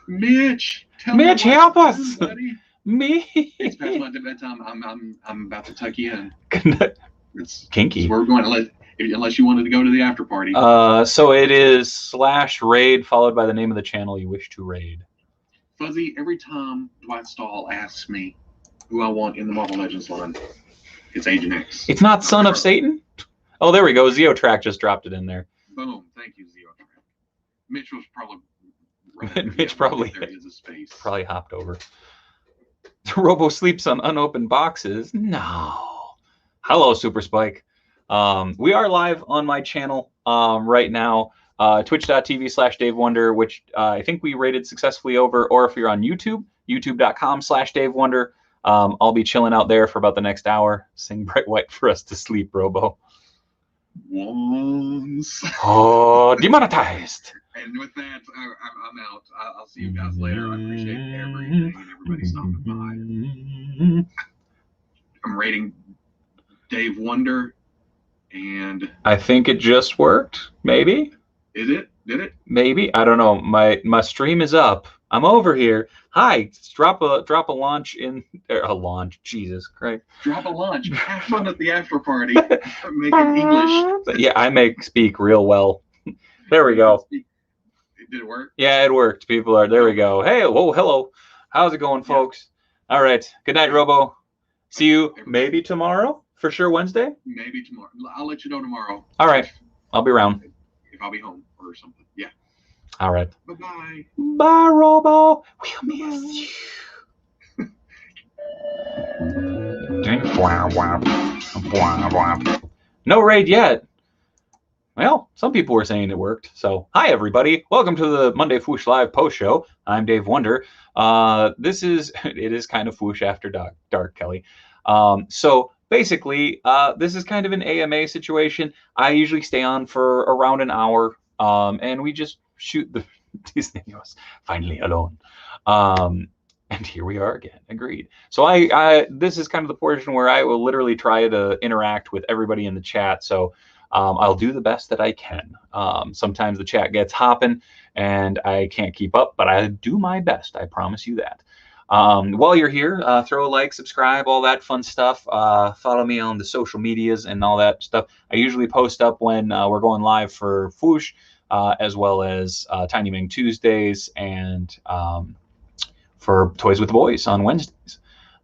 Mitch, Mitch, help us, me. It's past my bedtime. I'm about to tuck you in. It's kinky. It's where we're going. Unless you wanted to go to the after party. So it is /raid followed by the name of the channel you wish to raid. Fuzzy, every time Dwight Stahl asks me who I want in the Marvel Legends line, it's Agent X. It's not Son of Satan? Oh, there we go. Zeotrack just dropped it in there. Boom. Thank you, Zeotrack. Mitch was probably... Mitch probably hopped over. Robo sleeps on unopened boxes. No. Hello, Super Spike. We are live on my channel right now, twitch.tv/Dave Wonder, which I think we rated successfully over, or if you're on YouTube, youtube.com/Dave Wonder. I'll be chilling out there for about the next hour. Sing Bright White for us to sleep, Robo. Once. Oh, demonetized. And with that, I'm out. I'll see you guys later. I appreciate everything and everybody stopping by. I'm rating Dave Wonder, and I think it just worked. Maybe. Is it? Did it? Maybe. I don't know. My stream is up. I'm over here. Hi. Drop a launch in a launch. Jesus Christ. Drop a launch. Have fun at the after party. Make it English. Yeah, I speak real well. There we go. Did it work? Yeah, it worked. People are there. We go. Hey, whoa, hello. How's it going, folks? Yeah. All right. Good night, Robo. See you maybe tomorrow. For sure, Wednesday. Maybe tomorrow. I'll let you know tomorrow. All right. I'll be around. If I'll be home or something. Yeah. All right. Bye-bye. Bye, Robo. We'll miss you. No raid yet. Well, some people were saying it worked. So, hi, everybody. Welcome to the Monday Fwoosh Live post show. I'm Dave Wonder. It is kind of Fwoosh after dark, Kelly. So, basically, this is kind of an AMA situation. I usually stay on for around an hour, and we just shoot the Disney News finally alone. And here we are again. Agreed. So this is kind of the portion where I will literally try to interact with everybody in the chat. So I'll do the best that I can. Sometimes the chat gets hopping and I can't keep up, but I do my best. I promise you that. While you're here, throw a like, subscribe, all that fun stuff. Follow me on the social medias and all that stuff. I usually post up when we're going live for Fwoosh, as well as Tiny Ming Tuesdays and for Toys with the Boys on Wednesdays.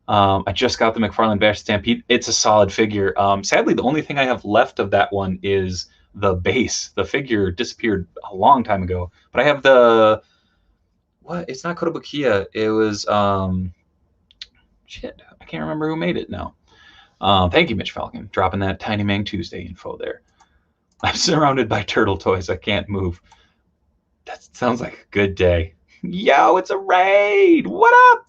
I just got the McFarlane Bash Stampede. It's a solid figure. Sadly, the only thing I have left of that one is the base. The figure disappeared a long time ago. But I have the... What? It's not Kotobukiya. It was... shit. I can't remember who made it now. Thank you, Mitch Falcon, dropping that Tiny Mang Tuesday info there. I'm surrounded by turtle toys. I can't move. That sounds like a good day. Yo, it's a raid. What up?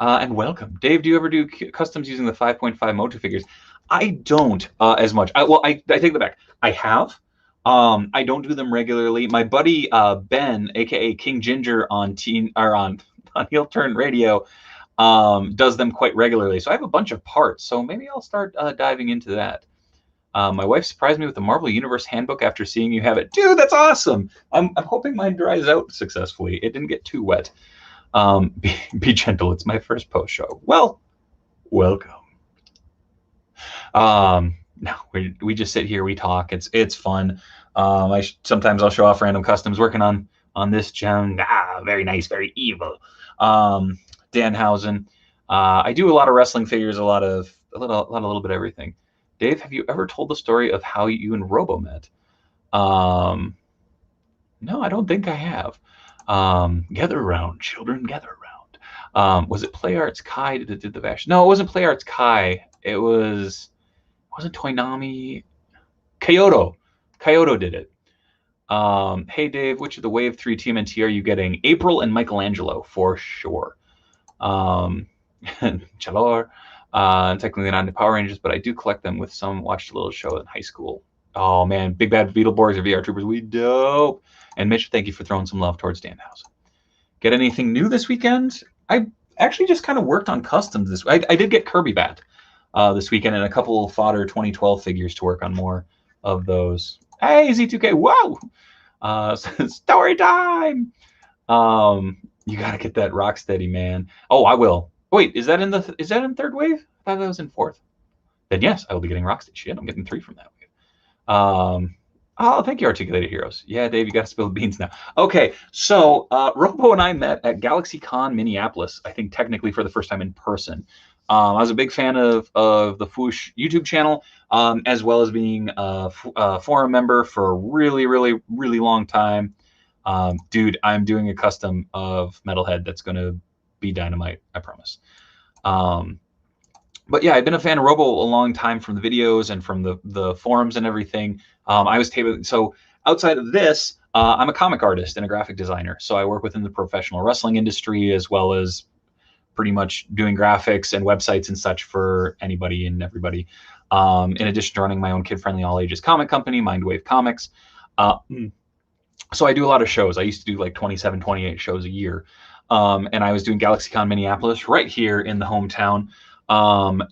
And welcome. Dave, do you ever do customs using the 5.5 Motu figures? I don't as much. I take that back. I have. I don't do them regularly. My buddy Ben, aka King Ginger on Heel Turn Radio, does them quite regularly. So I have a bunch of parts. So maybe I'll start diving into that. My wife surprised me with the Marvel Universe Handbook after seeing you have it. Dude, that's awesome. I'm hoping mine dries out successfully. It didn't get too wet. Be gentle. It's my first post show. Well, welcome. No, we just sit here. We talk. It's fun. Sometimes I'll show off random customs working on this gem. Very nice, very evil. Danhausen. I do a lot of wrestling figures. A little bit of everything. Dave, have you ever told the story of how you and Robo met? No, I don't think I have. Gather around, children, gather around. Was it Play Arts Kai that did the Vash? No, it wasn't Play Arts Kai. It wasn't Toynami. Kyoto did it. Hey, Dave, which of the Wave 3 TMNT are you getting? April and Michelangelo, for sure. Chalor. Technically not in Power Rangers, but I do collect them with some. Watched a little show in high school. Oh, man. Big Bad Beetleborgs or VR Troopers. We dope. And Mitch, thank you for throwing some love towards Danhausen. Get anything new this weekend? I actually just kind of worked on customs this week. I did get Kirby Bat this weekend and a couple of fodder 2012 figures to work on more of those. Hey, Z2K. Whoa. Story time. You got to get that Rocksteady, man. Oh, I will. Wait, is that in third wave? I thought that was in fourth. Then yes, I will be getting Rocksteady. Shit, I'm getting 3 from that wave. Oh, thank you, Articulated Heroes. Yeah, Dave, you got to spill the beans now. Okay, so Robo and I met at GalaxyCon Minneapolis, I think technically for the first time in person. I was a big fan of the Fwoosh YouTube channel, as well as being a forum member for a really, really, really long time. Dude, I'm doing a custom of Metalhead that's going to be dynamite, I promise. But yeah, I've been a fan of Robo a long time from the videos and from the forums and everything. I was so outside of this, I'm a comic artist and a graphic designer. So I work within the professional wrestling industry, as well as pretty much doing graphics and websites and such for anybody and everybody. In addition to running my own kid-friendly all-ages comic company, Mindwave Comics. So I do a lot of shows. I used to do like 27, 28 shows a year. And I was doing GalaxyCon Minneapolis right here in the hometown. My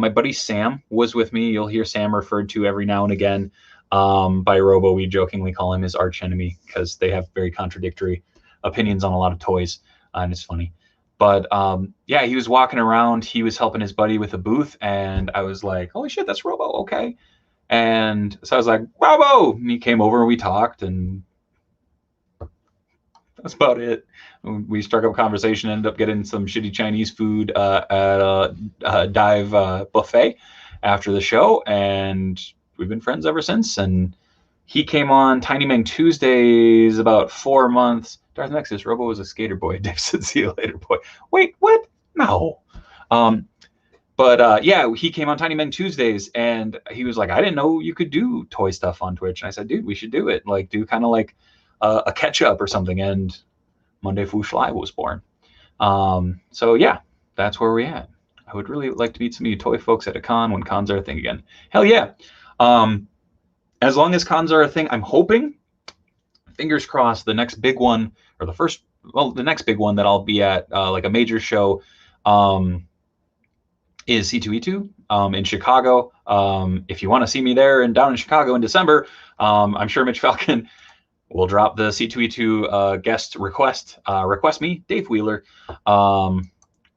buddy Sam was with me. You'll hear Sam referred to every now and again by Robo. We jokingly call him his arch enemy because they have very contradictory opinions on a lot of toys, and it's funny. But yeah, he was walking around. He was helping his buddy with a booth, and I was like, holy shit, that's Robo, okay. And so I was like, Robo! And he came over and we talked, and that's about it. We struck up a conversation, ended up getting some shitty Chinese food at a dive buffet after the show, and we've been friends ever since. And he came on Tiny Mang Tuesdays about 4 months. Darth Nexus, Robo was a skater boy. Dave said, see you later, boy. Wait, what? No. But yeah, he came on Tiny Men Tuesdays, and he was like, I didn't know you could do toy stuff on Twitch. And I said, dude, we should do it. Like, do kind of like a catch-up or something. And Monday Fwoosh Live was born. So yeah, that's where we're at. I would really like to meet some of you toy folks at a con when cons are a thing again. Hell yeah. As long as cons are a thing, I'm hoping, fingers crossed, the next big one, or the next big one that I'll be at, like a major show, is C2E2 in Chicago. If you want to see me there and down in Chicago in December, I'm sure Mitch Falcon will drop the C2E2 guest request. Request me, Dave Wheeler,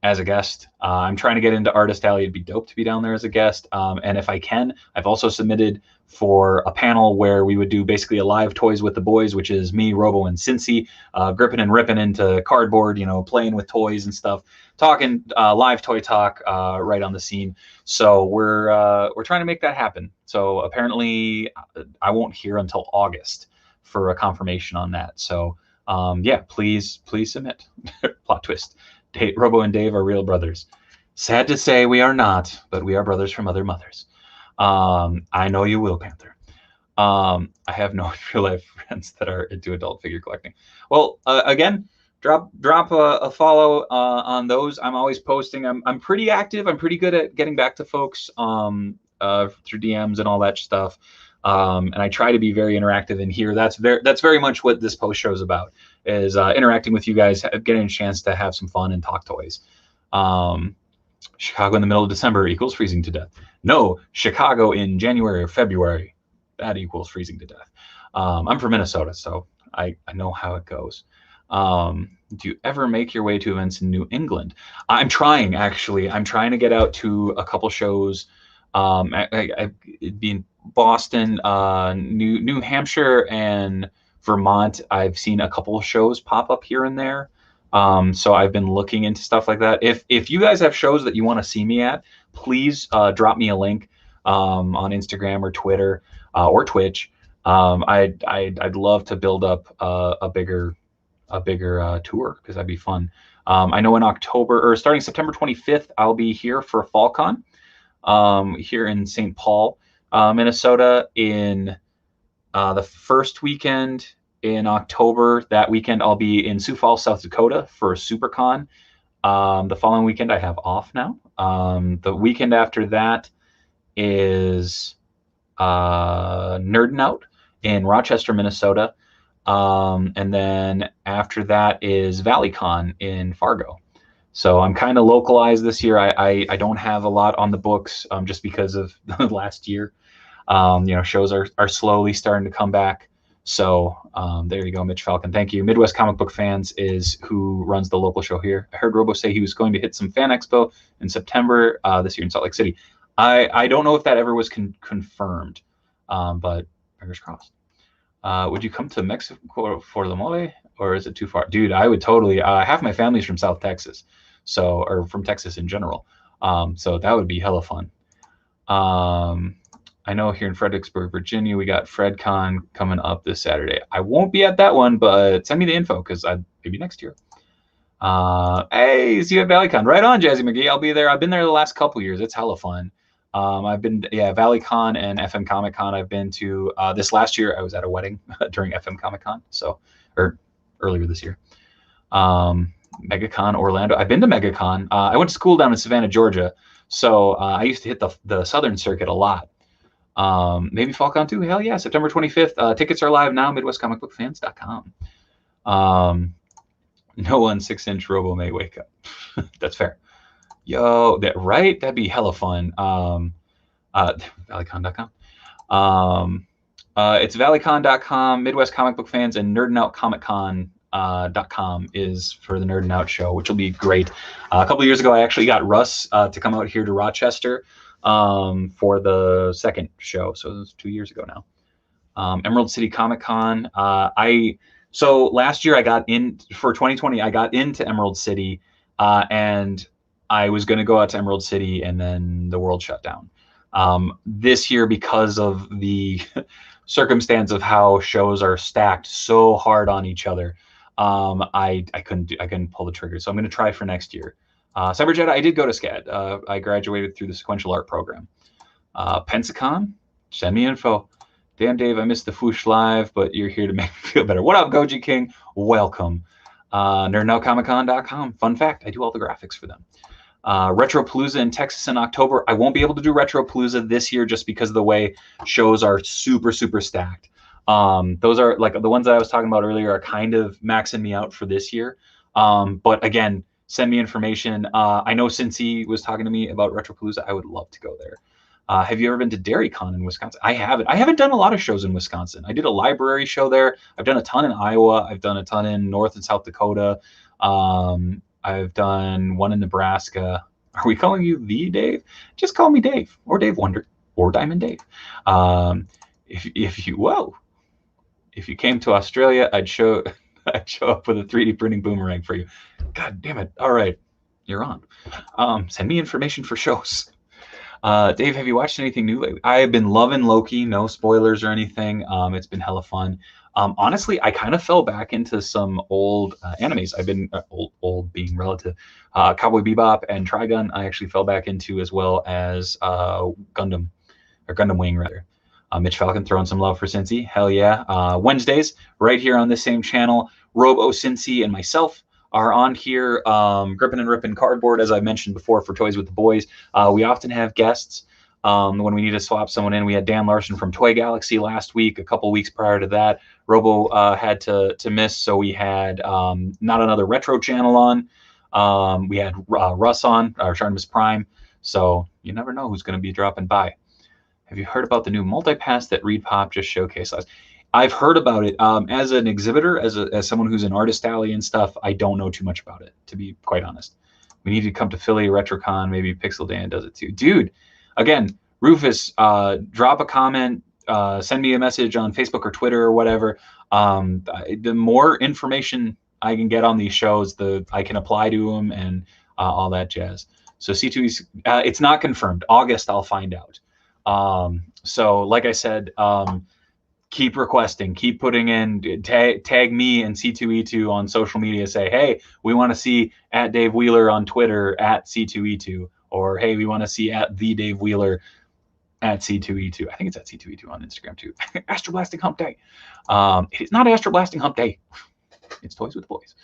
as a guest. I'm trying to get into Artist Alley. It'd be dope to be down there as a guest. And if I can, I've also submitted for a panel where we would do basically a live Toys with the Boys, which is me, Robo, and Cincy, gripping and ripping into cardboard, playing with toys and stuff, talking live toy talk right on the scene. So we're trying to make that happen. So apparently I won't hear until August for a confirmation on that. So yeah, please submit. Plot twist. Robo and Dave are real brothers. Sad to say we are not, but we are brothers from other mothers. I know you will, Panther. I have no real life friends that are into adult figure collecting. Well, again, drop a follow on those. I'm always posting. I'm pretty active. I'm pretty good at getting back to folks through DMs and all that stuff. And I try to be very interactive in here. That's very much what this post show is about, is interacting with you guys, getting a chance to have some fun and talk toys. Chicago in the middle of December equals freezing to death. No, Chicago in January or February, that equals freezing to death. I'm from Minnesota, so I know how it goes. Do you ever make your way to events in New England? I'm trying, actually. I'm trying to get out to a couple shows. It'd be in Boston, New Hampshire, and Vermont. I've seen a couple of shows pop up here and there. So I've been looking into stuff like that. If you guys have shows that you want to see me at, please drop me a link on Instagram or Twitter or Twitch. I'd love to build up a bigger tour, because that'd be fun. I know in October, or starting September 25th, I'll be here for FallCon here in St. Paul, Minnesota. In the first weekend in October, that weekend I'll be in Sioux Falls, South Dakota for SuperCon. The following weekend I have off now. The weekend after that is Nerdin' Out in Rochester, Minnesota. And then after that is ValleyCon in Fargo. So I'm kind of localized this year. I don't have a lot on the books just because of last year. Shows are slowly starting to come back. So there you go, Mitch Falcon. Thank you. Midwest Comic Book Fans is who runs the local show here. I heard Robo say he was going to hit some Fan Expo in September this year in Salt Lake City. I don't know if that ever was confirmed, but fingers crossed. Would you come to Mexico for the mole, or is it too far? Dude, I would totally. Half my family's from South Texas, or from Texas in general. So that would be hella fun. I know here in Fredericksburg, Virginia, we got FredCon coming up this Saturday. I won't be at that one, but send me the info because maybe next year. Hey, see you at ValleyCon. Right on, Jazzy McGee. I'll be there. I've been there the last couple years. It's hella fun. I've been, ValleyCon and FM Comic Con. I've been to this last year. I was at a wedding during FM Comic Con, or earlier this year. MegaCon Orlando. I've been to MegaCon. I went to school down in Savannah, Georgia, so I used to hit the Southern Circuit a lot. Maybe FalCon too. Hell yeah, September 25th. Tickets are live now. MidwestComicBookFans.com. No 1/6-inch Robo may wake up. That's fair. Yo, right? That'd be hella fun. Valleycon.com. It's valleycon.com, Midwest Comic Book Fans, and nerdingoutcomiccon.com is for the Nerdin' Out show, which will be great. A couple of years ago, I actually got Russ to come out here to Rochester for the second show. So it was 2 years ago now. Emerald City Comic Con. So last year I got in for 2020. I got into Emerald City, and I was going to go out to Emerald City, and then the world shut down. This year, because of the circumstance of how shows are stacked so hard on each other, I couldn't pull the trigger. So I'm going to try for next year. Cyber Jedi, I did go to SCAD. I graduated through the sequential art program. Pensacon, send me info. Damn, Dave, I missed the Fwoosh Live, but you're here to make me feel better. What up, Goji King? Welcome. NerdNowComicCon.com. Fun fact, I do all the graphics for them. Retropalooza in Texas in October. I won't be able to do Retropalooza this year just because of the way shows are super, super stacked. Those are like the ones that I was talking about earlier are kind of maxing me out for this year. But again, send me information. I know Cincy was talking to me about Retropalooza. I would love to go there. Have you ever been to DairyCon in Wisconsin? I haven't. I haven't done a lot of shows in Wisconsin. I did a library show there. I've done a ton in Iowa. I've done a ton in North and South Dakota. I've done one in Nebraska. Are we calling you the Dave? Just call me Dave or Dave Wonder or Diamond Dave. If you came to Australia, I'd show up with a 3D printing boomerang for you. God damn it. All right. You're on. Send me information for shows. Dave, have you watched anything new lately? I have been loving Loki. No spoilers or anything. It's been hella fun. Honestly, I kind of fell back into some old animes. I've been old being relative. Cowboy Bebop and Trigun I actually fell back into, as well as Gundam Wing rather. Mitch Falcon throwing some love for Cincy. Hell yeah. Wednesdays right here on this same channel. Robo, Cincy, and myself are on here, gripping and ripping cardboard, as I mentioned before, for Toys with the Boys. We often have guests when we need to swap someone in. We had Dan Larson from Toy Galaxy last week. A couple weeks prior to that, Robo had to miss, so we had Not Another Retro Channel on. We had Russ on, or Sharnimus Prime. So you never know who's going to be dropping by. Have you heard about the new multipass that ReedPop just showcased last? I've heard about it. As an exhibitor, as someone who's an artist alley and stuff, I don't know too much about it, to be quite honest. We need to come to Philly, RetroCon, maybe Pixel Dan does it too. Dude, again, Rufus, drop a comment, send me a message on Facebook or Twitter or whatever. The more information I can get on these shows, I can apply to them and all that jazz. So C2E, it's not confirmed. August, I'll find out. So like I said, keep requesting, keep putting in, tag me and C2E2 on social media. Say, hey, we want to see at Dave Wheeler on Twitter at C2E2, or hey, we want to see at the Dave Wheeler at C2E2. I think it's at C2E2 on Instagram too. Astro Blasting Hump Day. It is not Astro Blasting Hump Day. It's Toys with the Boys,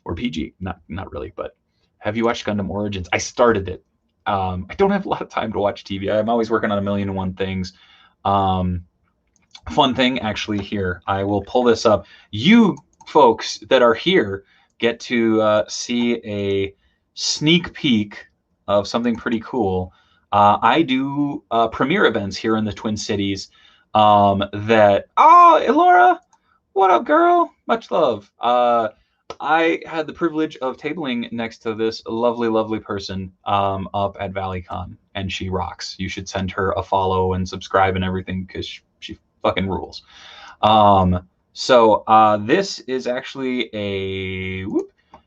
or PG. Not really, but have you watched Gundam Origins? I started it. I don't have a lot of time to watch TV. I'm always working on 1,000,001 things. Fun thing, actually, here. I will pull this up. You folks that are here get to see a sneak peek of something pretty cool. I do premiere events here in the Twin Cities. Oh, Elora! What up, girl? Much love. I had the privilege of tabling next to this lovely, lovely person up at ValleyCon, and she rocks. You should send her a follow and subscribe and everything because she fucking rules. So this is actually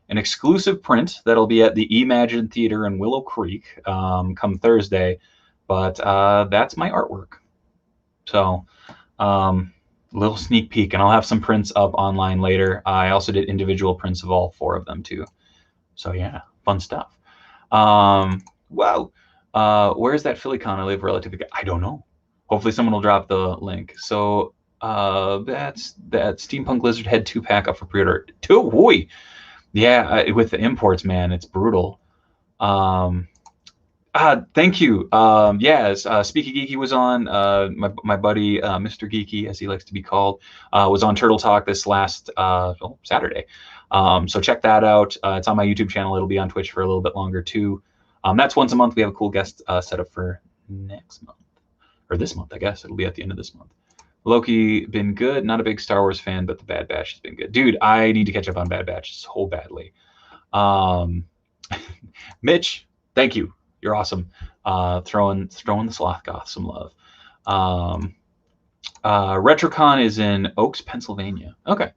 an exclusive print that'll be at the Imagine Theater in Willow Creek come Thursday, but that's my artwork. So little sneak peek, and I'll have some prints up online later. I also did individual prints of all 4 of them too. So yeah, fun stuff. Wow. Where's that PhillyCon I live relatively? I don't know. Hopefully someone will drop the link. So that's that Steampunk Lizard Head 2-pack up for pre-order. Boy. Yeah, with the imports, man, it's brutal. Thank you. Yes, Speaky Geeky was on. My buddy, Mr. Geeky, as he likes to be called, was on Turtle Talk this last Saturday. So check that out. It's on my YouTube channel. It'll be on Twitch for a little bit longer too. That's once a month. We have a cool guest set up for next month, or this month, I guess. It'll be at the end of this month. Loki been good. Not a big Star Wars fan, but the Bad Batch has been good. Dude, I need to catch up on Bad Batch so badly. Mitch, thank you. You're awesome. Throwing the Sloth Goth some love. Retrocon is in Oaks, Pennsylvania. Okay.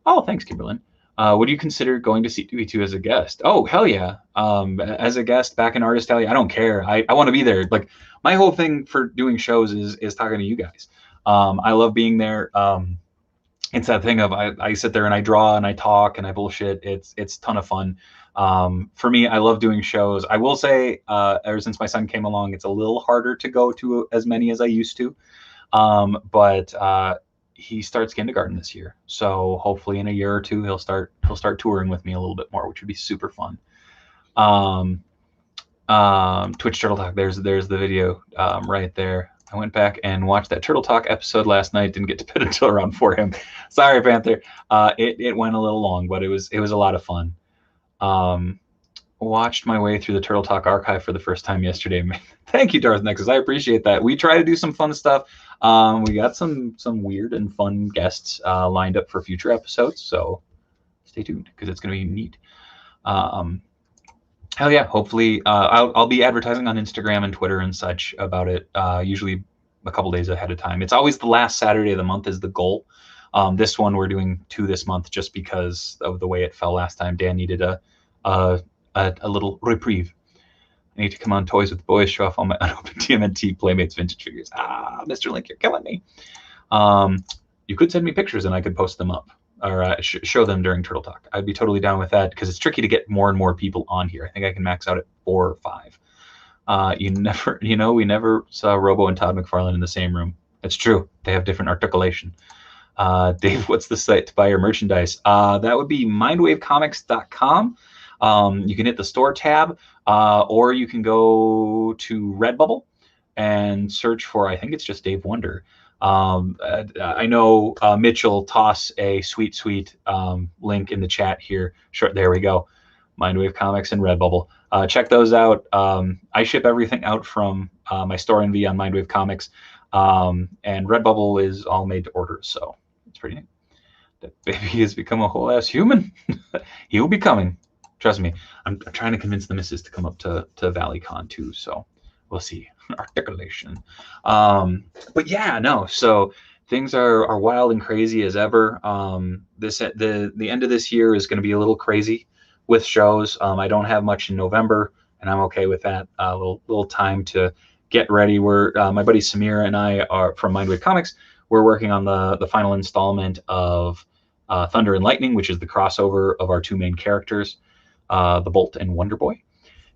Oh, thanks, Kimberlyn. Would you consider going to C2E2 as a guest? Oh, hell yeah. As a guest back in Artist Alley, I don't care. I want to be there. Like, my whole thing for doing shows is talking to you guys. I love being there. It's that thing of I sit there and I draw and I talk and I bullshit. It's a ton of fun. For me, I love doing shows. I will say, ever since my son came along, it's a little harder to go to as many as I used to. But he starts kindergarten this year, so hopefully in a year or two he'll start touring with me a little bit more, which would be super fun. Twitch Turtle Talk. There's the video right there. I went back and watched that Turtle Talk episode last night. Didn't get to bed until around 4 a.m. Sorry, Panther. It went a little long, but it was a lot of fun. Watched my way through the Turtle Talk archive for the first time yesterday. Thank you, Darth Nexus. I appreciate that. We try to do some fun stuff. We got some weird and fun guests lined up for future episodes, so stay tuned because it's going to be neat. Hell yeah! Hopefully, I'll be advertising on Instagram and Twitter and such about it. Usually a couple days ahead of time. It's always the last Saturday of the month is the goal. This one we're doing 2 this month just because of the way it fell last time. Dan needed a little reprieve. I need to come on Toys with the Boys, show off all my unopened TMNT Playmates vintage figures. Mr. Link, you're killing me. You could send me pictures and I could post them up or show them during Turtle Talk. I'd be totally down with that because it's tricky to get more and more people on here. I think I can max out at 4 or 5. We never saw Robo and Todd McFarlane in the same room. It's true. They have different articulation. Dave, what's the site to buy your merchandise? That would be mindwavecomics.com. You can hit the store tab, or you can go to Redbubble and search for, I think it's just Dave Wonder. I know Mitch will toss a sweet link in the chat here. Sure, there we go. Mindwave Comics and Redbubble. Check those out. I ship everything out from my store NV on Mindwave Comics, and Redbubble is all made to order, so it's pretty neat. That baby has become a whole ass human. He will be coming. Trust me. I'm trying to convince the missus to come up to ValleyCon too, so we'll see. Articulation. But yeah, no. So things are wild and crazy as ever. The end of this year is going to be a little crazy with shows. I don't have much in November, and I'm okay with that. A little time to get ready. We're my buddy Samir and I are from Mindwave Comics. We're working on the final installment of Thunder and Lightning, which is the crossover of our 2 main characters, the Bolt and Wonder Boy.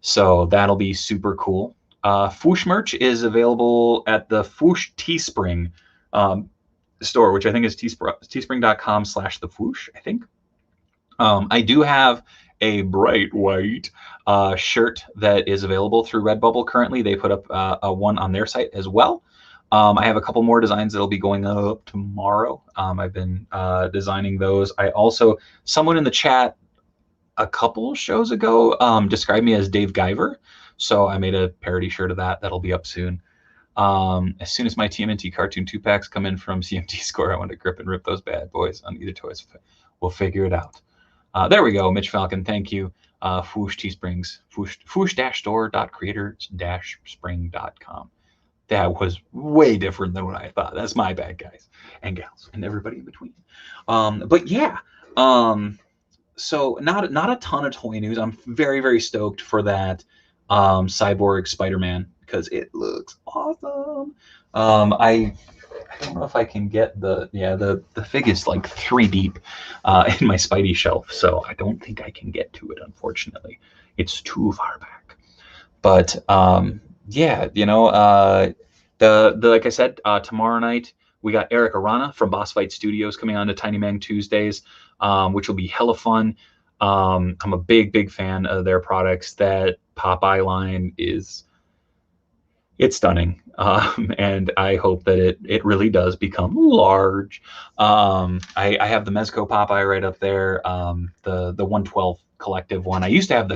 So that'll be super cool. Fwoosh merch is available at the Fwoosh Teespring store, which I think is teespring.com/thefwoosh, I think. I do have a bright white shirt that is available through Redbubble currently. They put up a one on their site as well. I have a couple more designs that'll be going up tomorrow. I've been designing those. Someone in the chat a couple shows ago described me as Dave Guyver, so I made a parody shirt of that. That'll be up soon. As soon as my TMNT cartoon 2-packs come in from CMT Score, I want to grip and rip those bad boys on either toys. We'll figure it out. There we go, Mitch Falcon. Thank you. Fwoosh Teesprings. Fwoosh-store.creator-spring.com. That was way different than what I thought. That's my bad, guys and gals and everybody in between. But yeah, so not a ton of toy news. I'm very, very stoked for that Cyborg Spider-Man because it looks awesome. I don't know if I can get the fig is like 3 deep in my Spidey shelf, so I don't think I can get to it, unfortunately. It's too far back. But yeah, you know, the like I said, tomorrow night we got Eric Arana from Boss Fight Studios coming on to Tiny Mang Tuesdays, which will be hella fun. I'm a big fan of their products. That Popeye line it's stunning, and I hope that it really does become large. I have the Mezco Popeye right up there, the 112 collective one. I used to have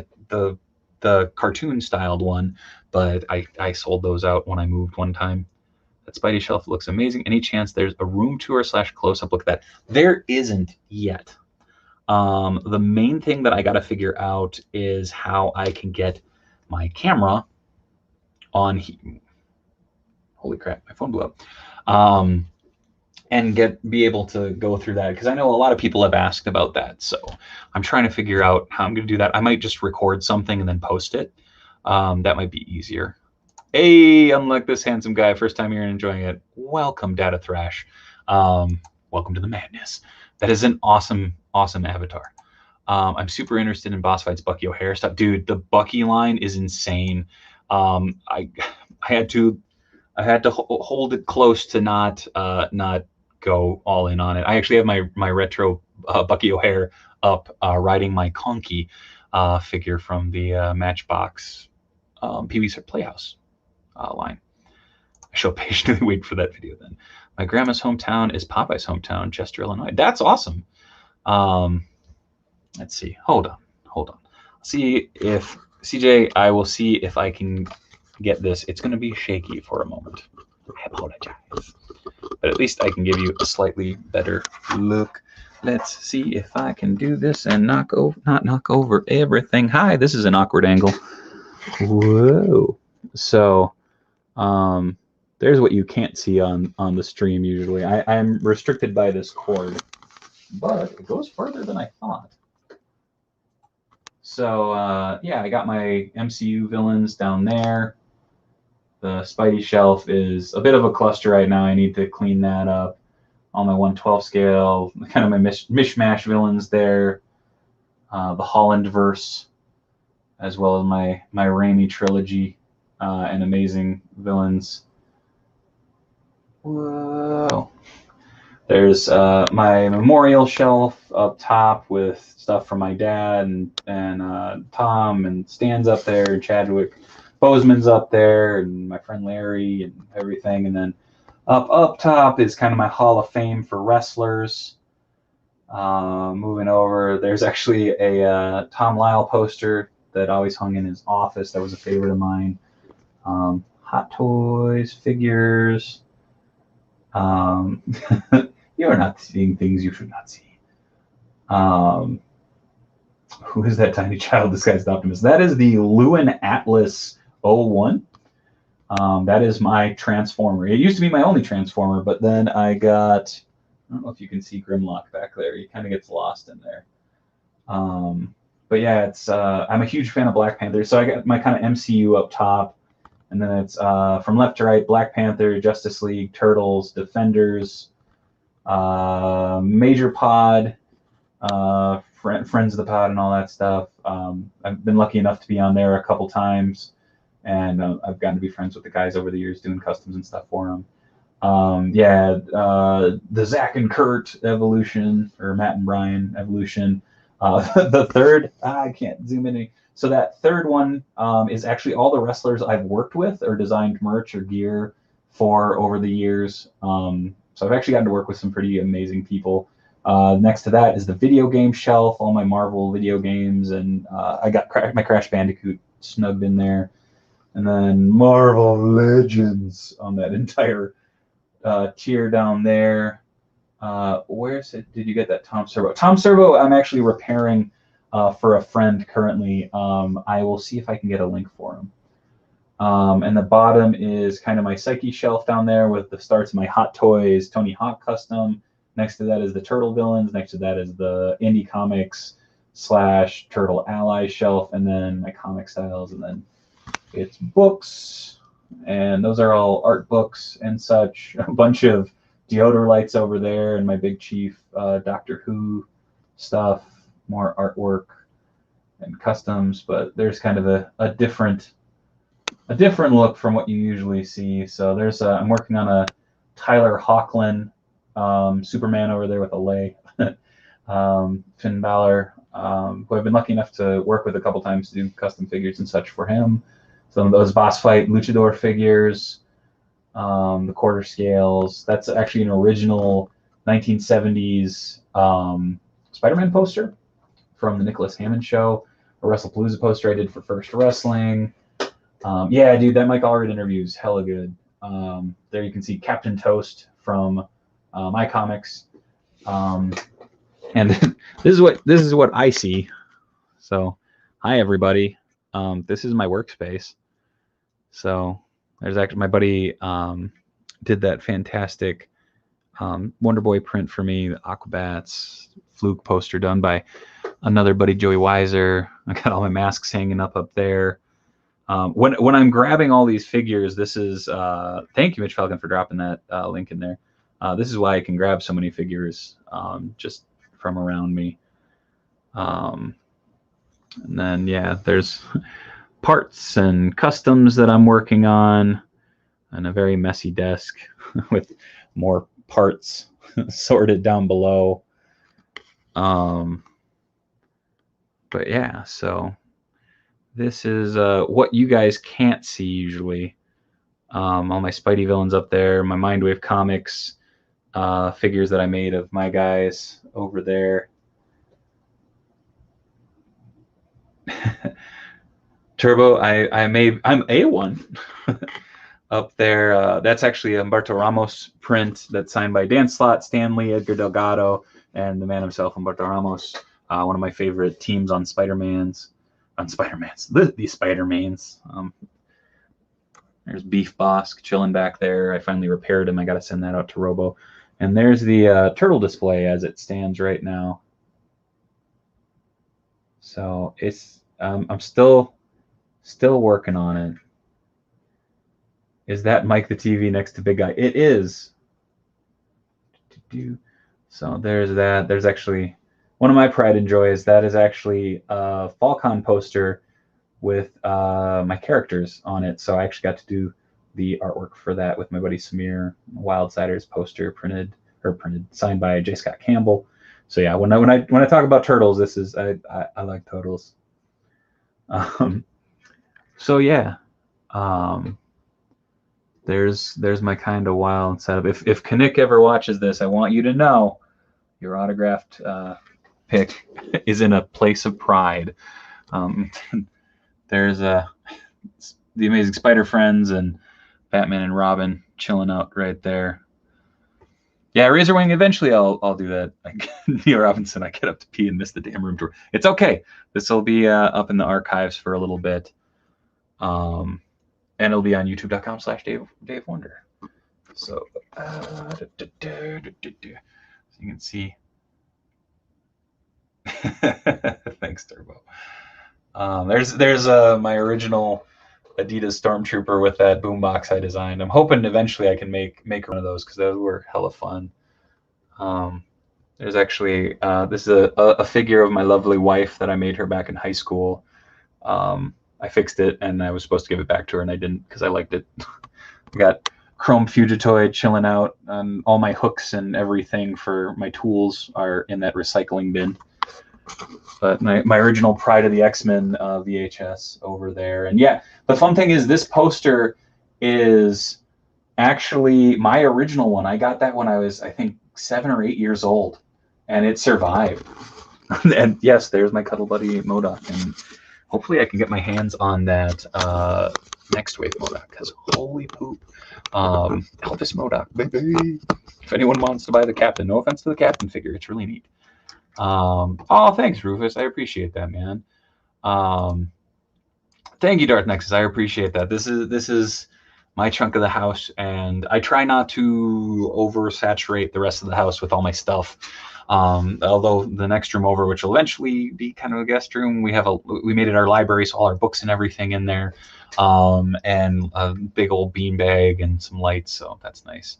the cartoon styled one, but I sold those out when I moved one time. That Spidey shelf looks amazing. Any chance there's a room tour / close-up look at that? There isn't yet. The main thing that I got to figure out is how I can get my camera on. Holy crap, my phone blew up. And be able to go through that, because I know a lot of people have asked about that. So I'm trying to figure out how I'm going to do that. I might just record something and then post it. That might be easier. Hey, unlike this handsome guy, first time here and enjoying it. Welcome, Data Thrash. Welcome to the madness. That is an awesome avatar. I'm super interested in Boss Fight's Bucky O'Hare stuff. Dude, the Bucky line is insane. I had to hold it close to not go all in on it. I actually have my retro Bucky O'Hare up riding my Conky figure from the Matchbox Pee-wee's Playhouse line. I shall patiently wait for that video then. My grandma's hometown is Popeye's hometown, Chester, Illinois. That's awesome. Let's see. Hold on. See if CJ, I will see if I can get this. It's going to be shaky for a moment. I apologize. But at least I can give you a slightly better look. Let's see if I can do this and not knock over everything. Hi, this is an awkward angle. Whoa. So, there's what you can't see on the stream usually. I'm restricted by this cord, but it goes further than I thought. So, yeah, I got my MCU villains down there. The Spidey shelf is a bit of a cluster right now. I need to clean that up. On my 112 scale, kind of my mishmash villains there. The Holland verse, as well as my Raimi trilogy and amazing villains. Whoa. There's my memorial shelf up top with stuff from my dad and Tom, and Stan's up there, and Chadwick Boseman's up there, and my friend Larry and everything. And then up top is kind of my Hall of Fame for wrestlers. Moving over, there's actually a Tom Lyle poster that always hung in his office. That was a favorite of mine. Hot toys, figures. You are not seeing things you should not see. Who is that tiny child disguised Optimus? That is the Lewin Atlas 01. That is my Transformer. It used to be my only Transformer, but then I got, I don't know if you can see Grimlock back there. He kind of gets lost in there. But yeah, it's I'm a huge fan of Black Panther, so I got my kind of MCU up top, and then it's from left to right: Black Panther, Justice League, Turtles, Defenders, Major Pod, Friends of the Pod, and all that stuff. I've been lucky enough to be on there a couple times, and I've gotten to be friends with the guys over the years doing customs and stuff for them. The Zach and Kurt evolution, or Matt and Brian evolution. The third, I can't zoom in. So that third one is actually all the wrestlers I've worked with or designed merch or gear for over the years. So I've actually gotten to work with some pretty amazing people. Next to that is the video game shelf, all my Marvel video games, and I got my Crash Bandicoot snugged in there. And then Marvel Legends on that entire tier down there. Where's it? Did you get that Tom Servo? Tom Servo, I'm actually repairing for a friend currently. I will see if I can get a link for him. And the bottom is kind of my Psyche shelf down there with the starts of my Hot Toys Tony Hawk custom. Next to that is the Turtle Villains. Next to that is the Indie Comics / Turtle Ally shelf, and then my comic styles, and then it's books, and those are all art books and such. A bunch of deodor lights over there, and my Big Chief Doctor Who stuff, more artwork and customs, but there's kind of a different look from what you usually see. So there's I'm working on a Tyler Hoechlin Superman over there with a lay. Finn Balor, who I've been lucky enough to work with a couple times to do custom figures and such for him. Some of those boss fight luchador figures, the quarter scales. That's actually an original 1970s Spider-Man poster from the Nicholas Hammond show, a WrestlePalooza poster I did for First Wrestling. Yeah, dude, that Mike Allred interview is hella good. There you can see Captain Toast from my comics. And this is what I see. So, hi everybody. This is my workspace. So there's actually my buddy did that fantastic Wonder Boy print for me, the Aquabats Fluke poster done by another buddy, Joey Weiser. I got all my masks hanging up there. When I'm grabbing all these figures, this is thank you, Mitch Falcon, for dropping that link in there. This is why I can grab so many figures just from around me. And then yeah, there's parts and customs that I'm working on, and a very messy desk with more parts sorted down below. But yeah, so this is what you guys can't see usually. All my Spidey villains up there, my Mindwave Comics figures that I made of my guys over there. Turbo, I'm A1 up there. That's actually a Humberto Ramos print that's signed by Dan Slott, Stan Lee, Edgar Delgado, and the man himself, Humberto Ramos. One of my favorite teams on Spider-Mans. The Spider-Mans. There's Beef Bosk chilling back there. I finally repaired him. I got to send that out to Robo. And there's the turtle display as it stands right now. So it's I'm still working on it. Is that Mike the TV next to Big Guy? It is. So there's that. There's actually one of my pride and joys. That is actually a FalCon poster with my characters on it. So I actually got to do the artwork for that with my buddy Samir. Wildsiders poster signed by J. Scott Campbell. So yeah, when I talk about turtles, this is I like turtles. So yeah, there's my kind of wild setup. If Kanik ever watches this, I want you to know your autographed pick is in a place of pride. There's the Amazing Spider Friends and Batman and Robin chilling out right there. Yeah, Razorwing. Eventually, I'll do that. Neil Robinson. I get up to pee and miss the damn room tour. It's okay. This will be up in the archives for a little bit, and it'll be on YouTube.com/Dave Wonder. So, so you can see. Thanks, Turbo. There's my original Adidas Stormtrooper with that boombox I designed. I'm hoping eventually I can make one of those because those were hella fun. There's actually this is a figure of my lovely wife that I made her back in high school. I fixed it and I was supposed to give it back to her and I didn't because I liked it. I got Chrome Fugitoid chilling out, and all my hooks and everything for my tools are in that recycling bin. But my original Pride of the X-Men VHS over there. And yeah, the fun thing is this poster is actually my original one. I got that when I was, I think, 7 or 8 years old, and it survived. And yes, there's my cuddle buddy MODOK, and hopefully I can get my hands on that next wave MODOK, because holy poop. Elvis MODOK, baby. If anyone wants to buy the Captain, no offense to the Captain figure, it's really neat. Oh, thanks, Rufus. I appreciate that, man. Thank you, Darth Nexus. I appreciate that. This is my chunk of the house, and I try not to oversaturate the rest of the house with all my stuff. Although the next room over, which will eventually be kind of a guest room, we made it our library, so all our books and everything in there, and a big old beanbag and some lights. So that's nice.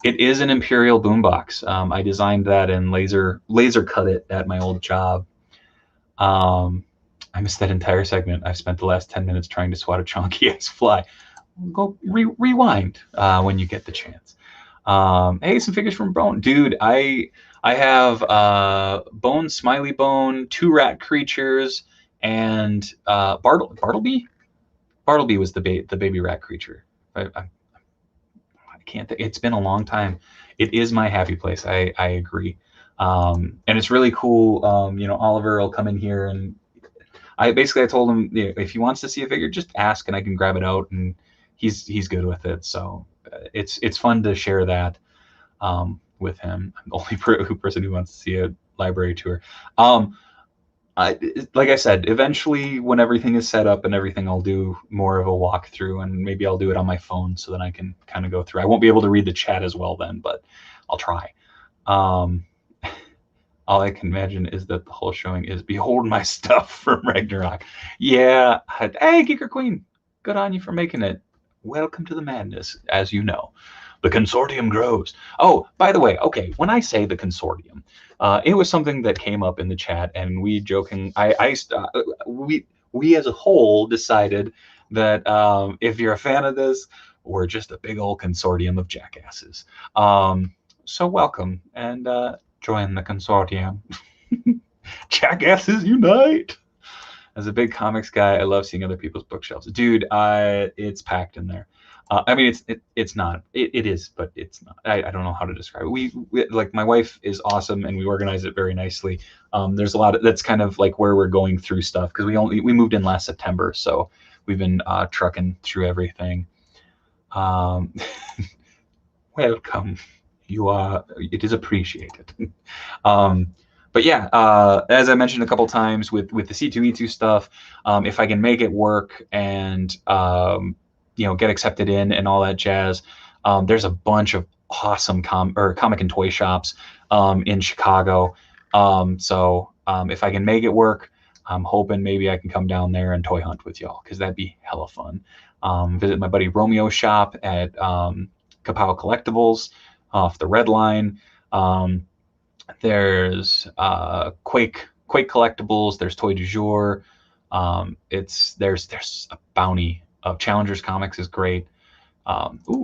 It is an Imperial boombox. I designed that and laser cut it at my old job. I missed that entire segment. I've spent the last 10 minutes trying to swat a chunky ass fly. Go rewind when you get the chance. Hey, some figures from Bone. Dude, I have Bone, Smiley Bone, 2 rat creatures, and Bartleby? Bartleby was the baby rat creature. I can't think. It's been a long time. It is my happy place. I agree. And it's really cool. Oliver will come in here, and I told him, if he wants to see a figure, just ask and I can grab it out, and he's good with it. So it's fun to share that with him. I'm the only person who wants to see a library tour. Like I said, eventually when everything is set up and everything, I'll do more of a walkthrough, and maybe I'll do it on my phone so that I can kind of go through. I won't be able to read the chat as well then, but I'll try. All I can imagine is that the whole showing is behold my stuff from Ragnarok. Yeah. Hey, Geeker Queen. Good on you for making it. Welcome to the madness, as you know. The consortium grows. Oh, by the way, okay, when I say the consortium, it was something that came up in the chat, and we as a whole decided that if you're a fan of this, we're just a big old consortium of jackasses. So welcome, and join the consortium. Jackasses unite! As a big comics guy, I love seeing other people's bookshelves. Dude, it's packed in there. I mean, it's not. It is, but it's not. I don't know how to describe it. We like, my wife is awesome, and we organize it very nicely. There's a lot that's kind of like where we're going through stuff, because we moved in last September, so we've been trucking through everything. Welcome. It is appreciated. But yeah, as I mentioned a couple times with the C2E2 stuff, if I can make it work and get accepted in and all that jazz, there's a bunch of awesome comic and toy shops in Chicago. So if I can make it work, I'm hoping maybe I can come down there and toy hunt with y'all, because that'd be hella fun. Visit my buddy Romeo's shop at Kapow Collectibles off the Red Line. There's Quake Collectibles. There's Toy Du Jour. There's a bounty of Challengers Comics is great.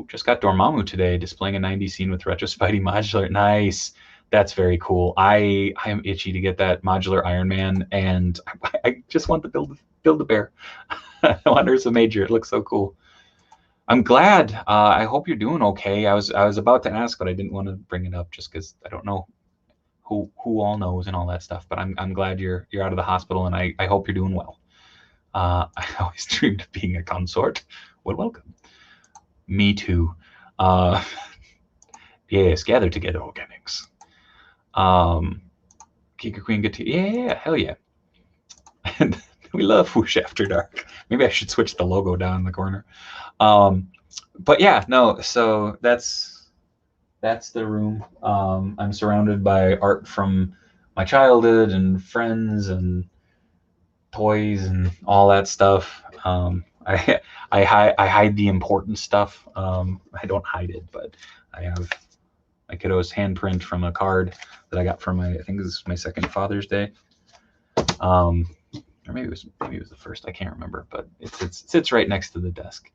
Just got Dormammu today, displaying a 90s scene with Retro Spidey modular. Nice. That's very cool. I am itchy to get that modular Iron Man, and I just want to build a bear. I wonder it's a major. It looks so cool. I'm glad. I hope you're doing okay. I was about to ask, but I didn't want to bring it up just because I don't know who all knows and all that stuff. But I'm glad you're out of the hospital, and I hope you're doing well. I always dreamed of being a consort. Well, welcome. Me too. Yes, gather together, organics. Geeker Queen, good to yeah, hell yeah. And we love Fwoosh After Dark. Maybe I should switch the logo down in the corner. But yeah, no. So that's the room. I'm surrounded by art from my childhood and friends and toys and all that stuff. I hide the important stuff. I don't hide it, but I have my kiddo's handprint from a card that I got from I think this is my second Father's Day. Or maybe it was the first. I can't remember, but it sits right next to the desk.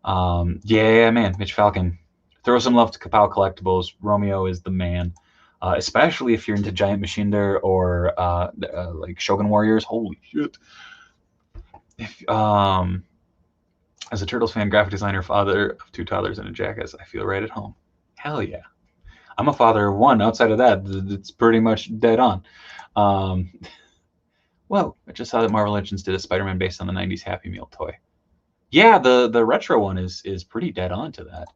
Yeah, man, Mitch Falcon. Throw some love to Kapow Collectibles. Romeo is the man, especially if you're into Giant Machinder or like Shogun Warriors. Holy shit! If as a Turtles fan, graphic designer, father of 2 toddlers and a jackass, I feel right at home. Hell yeah! I'm a father of 1. Outside of that, it's pretty much dead on. Well, I just saw that Marvel Legends did a Spider-Man based on the 90s Happy Meal toy. Yeah, the retro one is pretty dead on to that.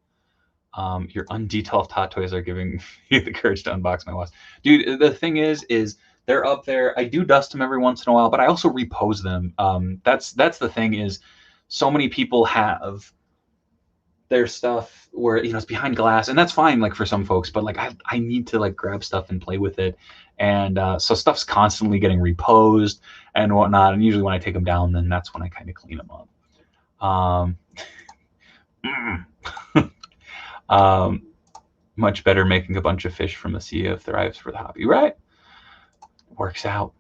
Your undetailed Hot Toys are giving you the courage to unbox my watch. Dude, the thing is they're up there. I do dust them every once in a while, but I also repose them. That's the thing is so many people have their stuff where it's behind glass, and that's fine like for some folks, but like I need to like grab stuff and play with it, and so stuff's constantly getting reposed and whatnot. And usually when I take them down, then that's when I kind of clean them up. Um, much better making a bunch of fish from the sea of thrives for the hobby, right? Works out.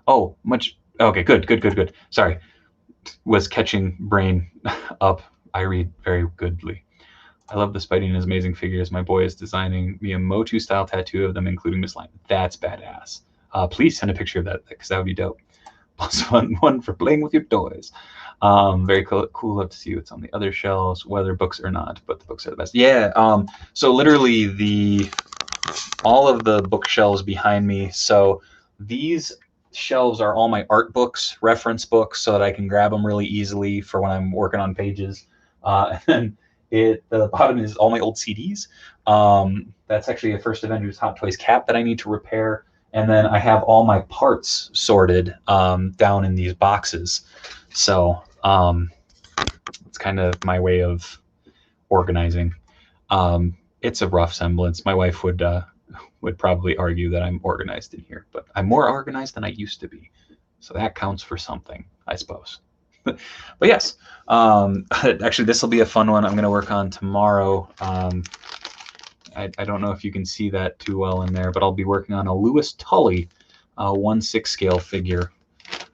Oh, much. Okay, good. Sorry, was catching brain up. I read very goodly. I love the Spidey and his amazing figures. My boy is designing me a Motu style tattoo of them, including Miss Line. That's badass. Please send a picture of that because that would be dope. Plus one for playing with your toys. Very cool. Love to see what's on the other shelves, whether books or not, but the books are the best. Yeah. So literally all of the bookshelves behind me. So these shelves are all my art books, reference books, so that I can grab them really easily for when I'm working on pages. And the bottom is all my old CDs. That's actually a First Avengers Hot Toys cap that I need to repair. And then I have all my parts sorted down in these boxes. So it's kind of my way of organizing. It's a rough semblance. My wife would probably argue that I'm organized in here, but I'm more organized than I used to be. So that counts for something, I suppose. But yes, actually, this will be a fun one I'm going to work on tomorrow. I don't know if you can see that too well in there, but I'll be working on a Lewis Tully 1/6 scale figure.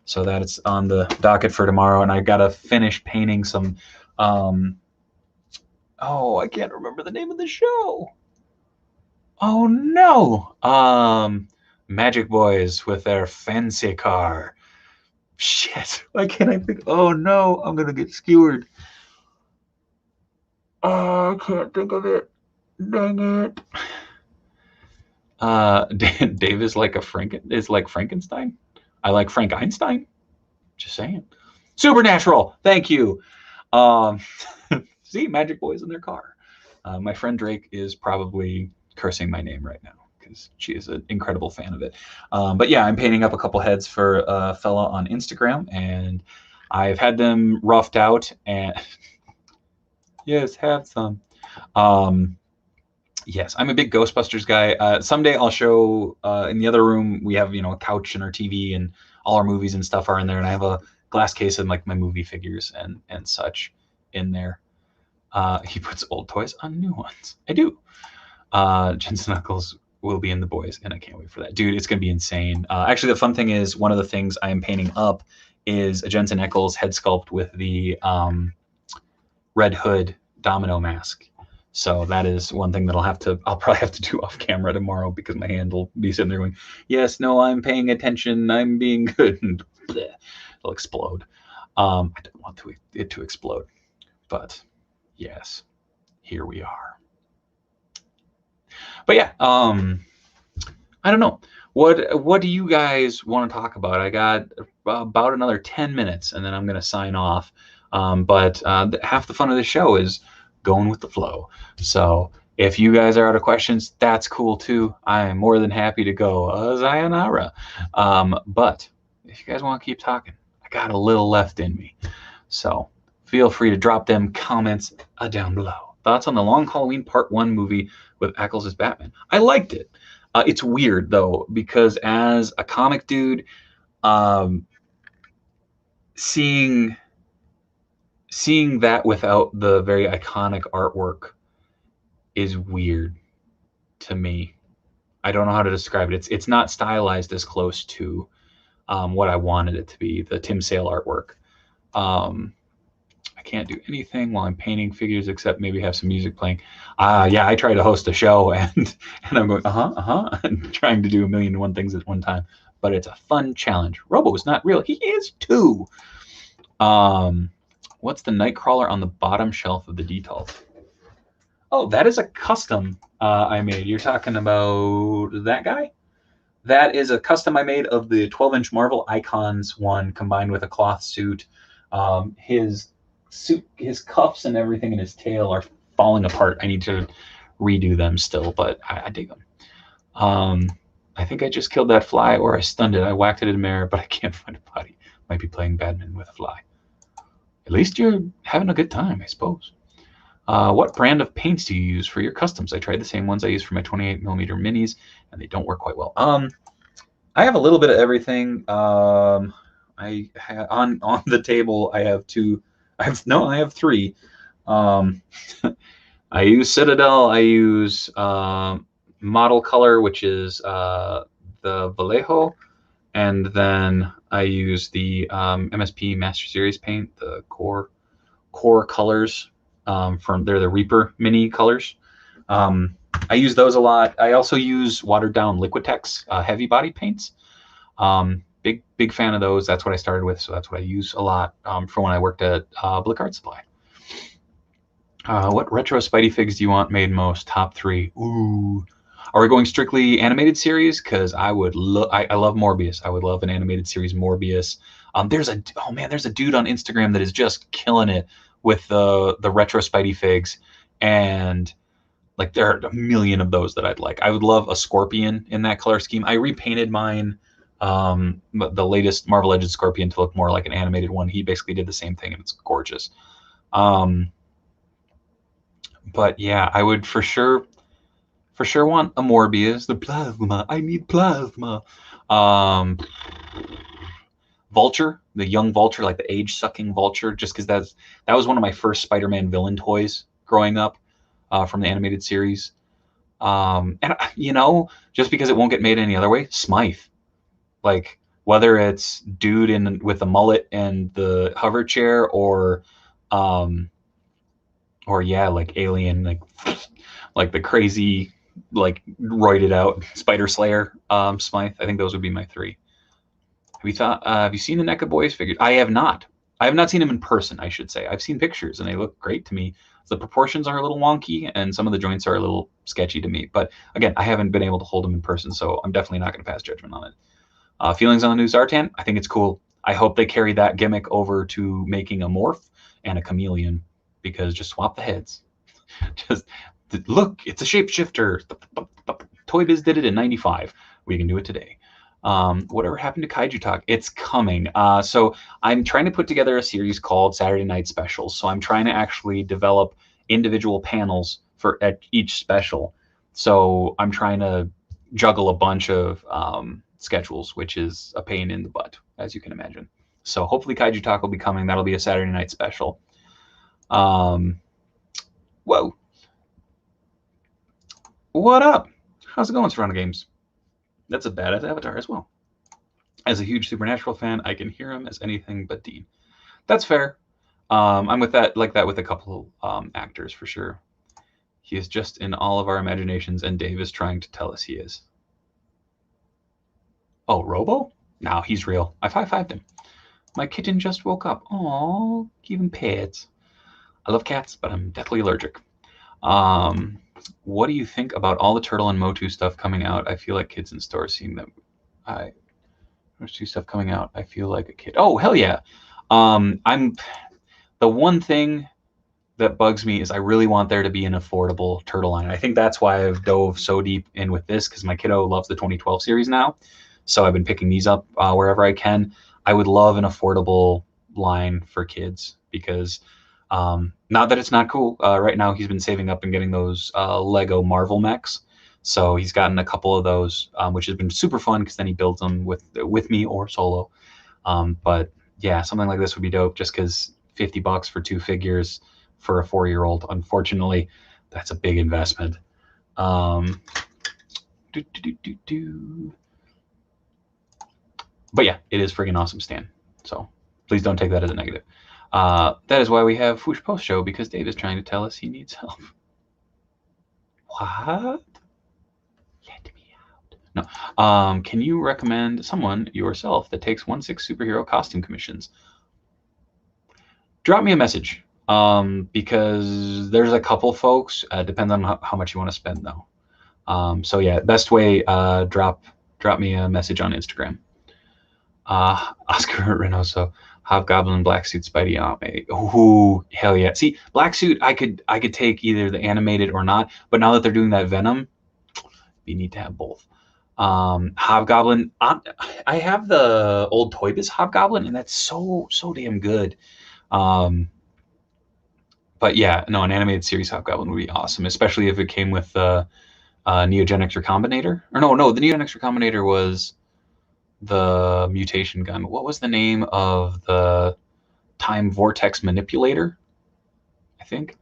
So that it's on the docket for tomorrow, and I got to finish painting some. Oh, I can't remember the name of the show. Oh no! Magic Boys with their fancy car. Shit! Why can't I think? Oh no! I'm gonna get skewered. Oh, I can't think of it. Dang it! Dave is like Frankenstein. I like Frank Einstein. Just saying. Supernatural. Thank you. Um, see, Magic Boys in their car. My friend Drake is probably cursing my name right now because she is an incredible fan of it. But yeah, I'm painting up a couple heads for a fella on Instagram, and I've had them roughed out. And yes, have some. Yes, I'm a big Ghostbusters guy. Someday I'll show. In the other room, we have a couch and our TV, and all our movies and stuff are in there. And I have a glass case and like my movie figures and such in there. He puts old toys on new ones. I do. Jensen Knuckles will be in the boys, and I can't wait for that. Dude, it's going to be insane. Actually, the fun thing is one of the things I am painting up is a Jensen Ackles head sculpt with the Red Hood domino mask. So that is one thing that I'll probably have to do off camera tomorrow because my hand will be sitting there going, yes, no, I'm paying attention. I'm being good. And bleh, it'll explode. I don't want it to explode, but yes, here we are. But yeah, I don't know. What do you guys want to talk about? I got about another 10 minutes, and then I'm going to sign off. But half the fun of the show is going with the flow. So if you guys are out of questions, that's cool too. I am more than happy to go sayonara. But if you guys want to keep talking, I got a little left in me. So feel free to drop them comments down below. Thoughts on the Long Halloween Part 1 movie with Ackles as Batman? I liked it. It's weird though, because as a comic dude, seeing that without the very iconic artwork is weird to me. I don't know how to describe it. It's not stylized as close to what I wanted it to be, the Tim Sale artwork. I can't do anything while I'm painting figures except maybe have some music playing. Yeah, I try to host a show and I'm going, and trying to do 1,000,001 things at one time. But it's a fun challenge. Robo is not real. He is too. What's the Nightcrawler on the bottom shelf of the Detolf? Oh, that is a custom I made. You're talking about that guy? That is a custom I made of the 12-inch Marvel Icons one combined with a cloth suit. His suit, his cuffs and everything, and his tail are falling apart. I need to redo them still, but I dig them. I think I just killed that fly, or I stunned it. I whacked it in the mirror, but I can't find a body. Might be playing badminton with a fly. At least you're having a good time, I suppose. What brand of paints do you use for your customs? I tried the same ones I use for my 28mm minis, and they don't work quite well. I have a little bit of everything. On the table, I have two. I have three. I use Citadel. I use Model Color, which is the Vallejo, and then I use the MSP Master Series paint, the core colors. They're the Reaper mini colors. I use those a lot. I also use watered down Liquitex heavy body paints. Big fan of those. That's what I started with, so that's what I use a lot for when I worked at Blick Art Supply. What retro Spidey figs do you want made most? Top 3. Ooh. Are we going strictly animated series? Because I would I love Morbius. I would love an animated series Morbius. There's a dude on Instagram that is just killing it with the retro Spidey figs, and like there are a million of those that I'd like. I would love a Scorpion in that color scheme. I repainted mine, the latest Marvel Legends Scorpion, to look more like an animated one. He basically did the same thing, and it's gorgeous. But yeah, I would for sure want a Morbius. The plasma. I need plasma. Vulture, the young Vulture, like the age-sucking Vulture, just because that was one of my first Spider-Man villain toys growing up from the animated series. And just because it won't get made any other way, Smythe. Like whether it's dude with the mullet and the hover chair, or yeah, like Alien, like the crazy, like roided out Spider Slayer Smythe. I think those would be my 3. Have you seen the NECA Boys figures? I have not. I have not seen them in person, I should say. I've seen pictures, and they look great to me. The proportions are a little wonky, and some of the joints are a little sketchy to me. But again, I haven't been able to hold them in person, so I'm definitely not going to pass judgment on it. Feelings on the new Zartan? I think it's cool. I hope they carry that gimmick over to making a Morph and a Chameleon, because just swap the heads. Just look, it's a shapeshifter. Toy Biz did it in '95. We can do it today. Whatever happened to Kaiju Talk? It's coming. So I'm trying to put together a series called Saturday Night Specials. So I'm trying to actually develop individual panels for each special. So I'm trying to juggle a bunch of schedules, which is a pain in the butt, as you can imagine. So hopefully Kaiju Talk will be coming. That'll be a Saturday night special. Whoa. What up? How's it going, Serrano Games? That's a badass avatar as well. As a huge Supernatural fan, I can hear him as anything but Dean. That's fair. I'm like that with a couple actors for sure. He is just in all of our imaginations, and Dave is trying to tell us he is. Oh, Robo? No, he's real. I high-fived him. My kitten just woke up. Aww, give him pets. I love cats, but I'm deathly allergic. What do you think about all the Turtle and Motu stuff coming out? I feel like kids in stores seeing them. There's two stuff coming out. I feel like a kid. Oh, hell yeah. The one thing that bugs me is I really want there to be an affordable Turtle line. I think that's why I've dove so deep in with this, because my kiddo loves the 2012 series now. So I've been picking these up wherever I can. I would love an affordable line for kids, because not that it's not cool. Right now he's been saving up and getting those Lego Marvel mechs. So he's gotten a couple of those, which has been super fun, because then he builds them with me or solo. But yeah, something like this would be dope, just because $50 for 2 figures for a 4-year-old. Unfortunately, that's a big investment. But yeah, it is friggin' awesome, Stan. So please don't take that as a negative. That is why we have Fwoosh Post Show, because Dave is trying to tell us he needs help. What? Let me out. No. Can you recommend someone yourself that takes 1/6 superhero costume commissions? Drop me a message. Because there's a couple folks. Depends on how much you want to spend, though. So yeah, best way, drop me a message on Instagram. Oscar Reynoso. Hobgoblin, Black Suit, Spidey, Ame. Ooh, hell yeah! See, Black Suit, I could take either the animated or not, but now that they're doing that Venom, you need to have both. Hobgoblin, I have the old Toy Biz Hobgoblin, and that's so damn good. But yeah, no, an animated series Hobgoblin would be awesome, especially if it came with Neogenics Recombinator. Or no, the Neogenics Recombinator was the mutation gun. What was the name of the time vortex manipulator? I think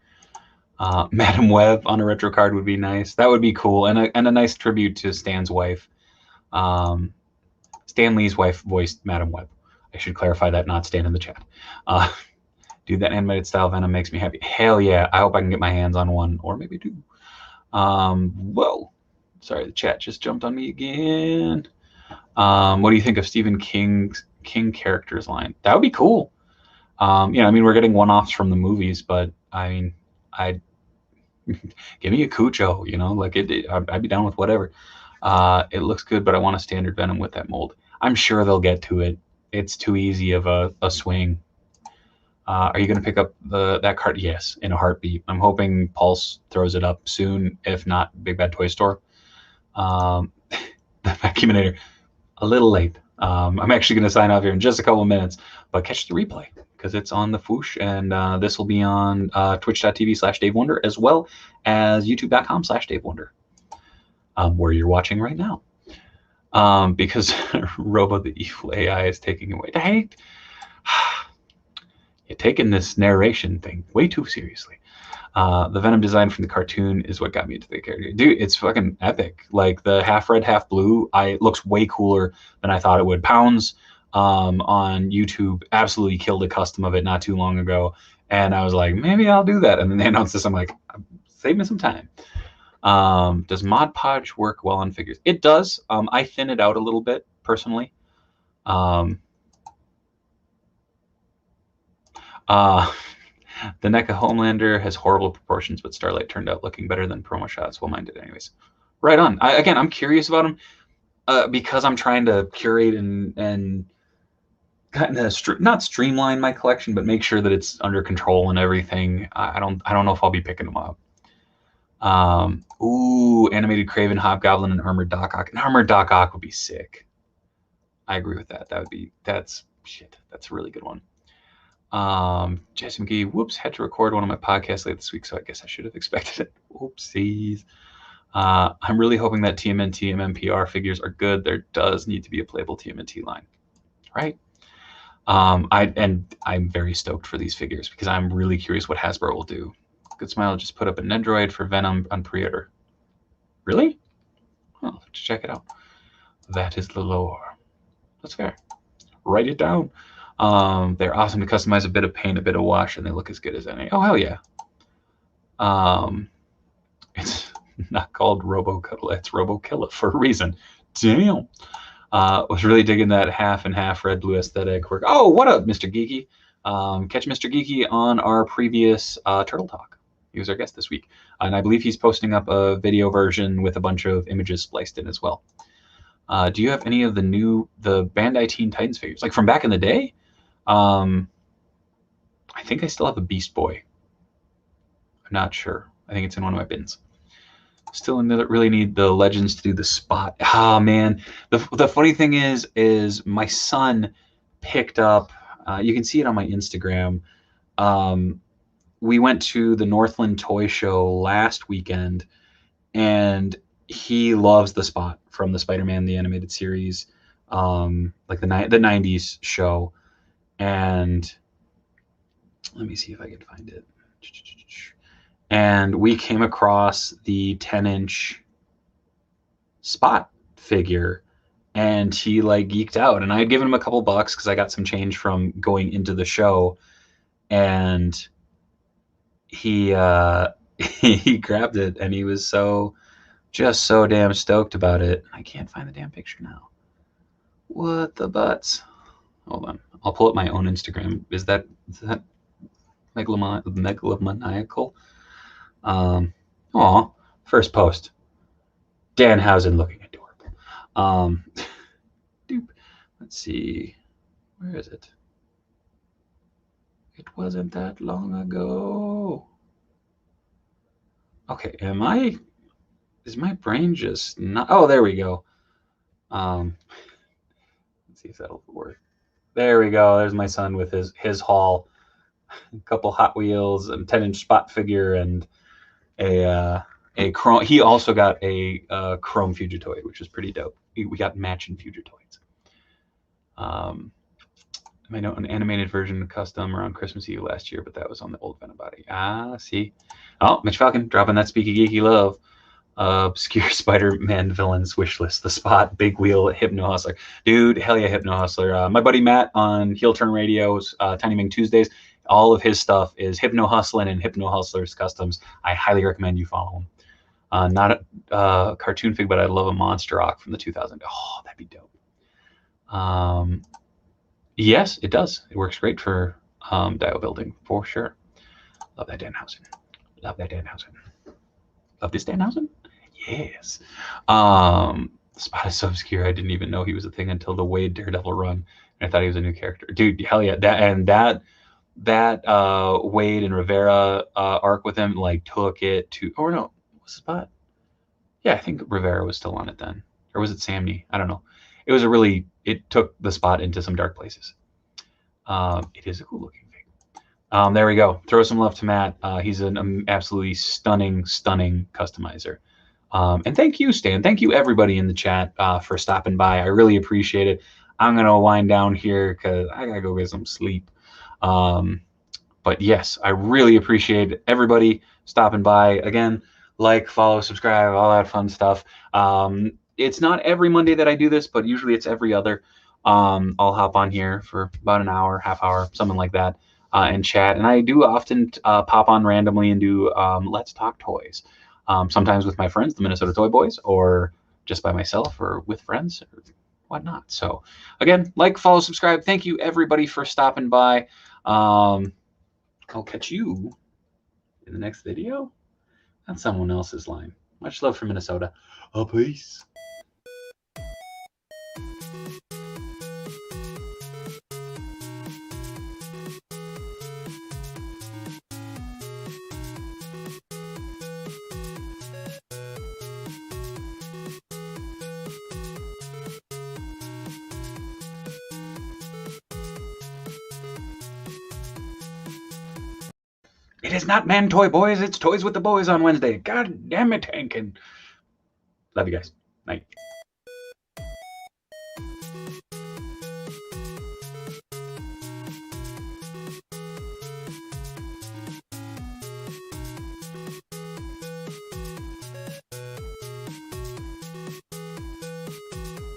Madam Web on a retro card would be nice. That would be cool, and a nice tribute to Stan's wife. Stan Lee's wife voiced Madam Web. I should clarify that, not Stan in the chat. Dude, that animated style Venom makes me happy. Hell yeah! I hope I can get my hands on one, or maybe two. Whoa, sorry, the chat just jumped on me again. What do you think of Stephen King's King characters line? That would be cool. I mean, we're getting one-offs from the movies, but I mean, I'd give me a Cujo, like I'd be down with whatever. It looks good, but I want a standard Venom with that mold. I'm sure they'll get to it. It's too easy of a swing. Are you going to pick up that card? Yes, in a heartbeat. I'm hoping Pulse throws it up soon, if not Big Bad Toy Store. The Vacuuminator, a little late. I'm actually going to sign off here in just a couple of minutes, but catch the replay because it's on the Fwoosh, and this will be on twitch.tv/DaveWonder as well as youtube.com/DaveWonder, where you're watching right now. Because Robo, the evil AI, is taking away. Dang. You're taking this narration thing way too seriously. The Venom design from the cartoon is what got me into the character. Dude, it's fucking epic. Like, the half red, half blue, it looks way cooler than I thought it would. Pounds on YouTube absolutely killed a custom of it not too long ago. And I was like, maybe I'll do that. And then they announced this. I'm like, save me some time. Does Mod Podge work well on figures? It does. I thin it out a little bit, personally. The NECA Homelander has horrible proportions, but Starlight turned out looking better than promo shots. Well, mine did anyways. Right on. I'm curious about him because I'm trying to curate and kind of not streamline my collection, but make sure that it's under control and everything. I don't know if I'll be picking them up. Ooh, animated Kraven, Hobgoblin, and armored Doc Ock. And armored Doc Ock would be sick. I agree with that. That's a really good one. Jesse McGee, whoops, had to record one of my podcasts late this week, so I guess I should have expected it. Oopsies. I'm really hoping that TMNT and MMPR figures are good. There does need to be a playable TMNT line, right? I'm very stoked for these figures because I'm really curious what Hasbro will do. Good Smile just put up a Nendroid for Venom on pre-order. Really? Oh, check it out. That is the lore. That's fair. Write it down. They're awesome to customize, a bit of paint, a bit of wash, and they look as good as any. Oh, hell yeah. It's not called Robo Cuddle, it's Robo Killa for a reason. Damn. Was really digging that half and half red blue aesthetic work. Oh, what up, Mr. Geeky? Catch Mr. Geeky on our previous Turtle Talk. He was our guest this week. And I believe he's posting up a video version with a bunch of images spliced in as well. Do you have any of the Bandai Teen Titans figures? Like from back in the day? I think I still have a Beast Boy. I'm not sure. I think it's in one of my bins. Still really need the Legends to do the spot. Ah, man. The funny thing is my son picked up, you can see it on my Instagram. We went to the Northland Toy Show last weekend, and he loves the spot from the Spider-Man, the animated series, like the 90s show. And let me see if I can find it. And we came across the 10-inch spot figure, and he like geeked out. And I had given him a couple bucks because I got some change from going into the show, and he he grabbed it, and he was just so damn stoked about it. I can't find the damn picture now. What the butts? Hold on. I'll pull up my own Instagram. Is that megalomaniacal? First post. Danhausen looking adorable. Let's see. Where is it? It wasn't that long ago. Okay, is my brain just not? Oh, there we go. Let's see if that'll work. There we go. There's my son with his haul. A couple Hot Wheels and 10-inch spot figure and a chrome. He also got a chrome Fugitoid, which was pretty dope. We got matching Fugitoids. I know an animated version of custom around Christmas Eve last year, but that was on the old Venabody. Ah, see. Oh, Mitch Falcon dropping that speaky geeky love. Obscure Spider-Man villains wish list. The Spot, Big Wheel, Hypno Hustler. Dude, hell yeah, Hypno Hustler. My buddy Matt on Heel Turn Radio's Tiny Ming Tuesdays. All of his stuff is Hypno Hustlin' and Hypno Hustler's customs. I highly recommend you follow him. Not a cartoon fig, but I love a Monster Rock from the 2000s. Oh, that'd be dope. Yes, it does. It works great for dio building for sure. Love that Danhausen. Love that Danhausen. Love this Danhausen? Yes. Spot is so obscure. I didn't even know he was a thing until the Wade Daredevil run. And I thought he was a new character. Dude, hell yeah. That Wade and Rivera arc with him like took it to. Oh no, was Spot? Yeah, I think Rivera was still on it then, or was it Samney? I don't know. It was it took the Spot into some dark places. It is a cool looking thing. There we go. Throw some love to Matt. He's an absolutely stunning customizer. And thank you, Stan. Thank you, everybody in the chat for stopping by. I really appreciate it. I'm going to wind down here because I got to go get some sleep. But yes, I really appreciate everybody stopping by. Again, like, follow, subscribe, all that fun stuff. It's not every Monday that I do this, but usually it's every other. I'll hop on here for about an hour, half hour, something like that, and chat. And I do often pop on randomly and do Let's Talk Toys. Sometimes with my friends, the Minnesota Toy Boys, or just by myself or with friends or whatnot. So again, like, follow, subscribe. Thank you everybody for stopping by. I'll catch you in the next video. That's someone else's line. Much love from Minnesota. Peace. It is not Man Toy Boys, it's Toys with the Boys on Wednesday. God damn it, Hankin. Love you guys. Night.